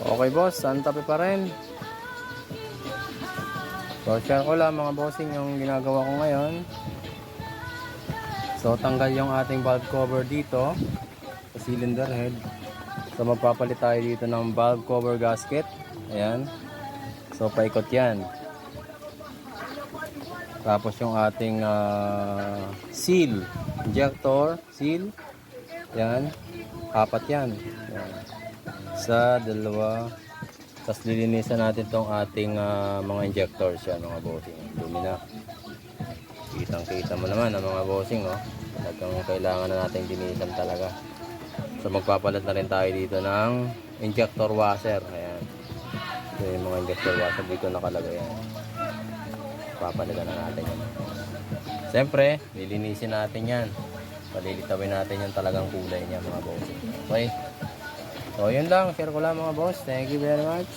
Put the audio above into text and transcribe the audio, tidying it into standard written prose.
Okay boss, Santa Fe pa rin. So share ko lang mga bossing yung ginagawa ko ngayon. So tanggal yung ating valve cover dito sa cylinder head. So magpapalit tayo dito ng valve cover gasket. Ayan. So paikot yan. Tapos yung ating seal, injector, seal. Yan. Apat yan. Yan. Sa dalawa. Tapos lilinisan natin tong ating mga injectors yan mga bossing. Dumi na. Kitang kita mo naman ang mga bossing, oh. Talagang kailangan na natin linisan talaga. So magpapalit na rin tayo dito ng injector washer. Ayan. So yung mga injector washer dito nakalagay yan. Papalitan na natin yan. Siyempre, lilinisin natin yan. Palilitawin natin yung talagang kulay niya mga boss. Okay. So yun lang. Share ko lang mga boss. Thank you very much.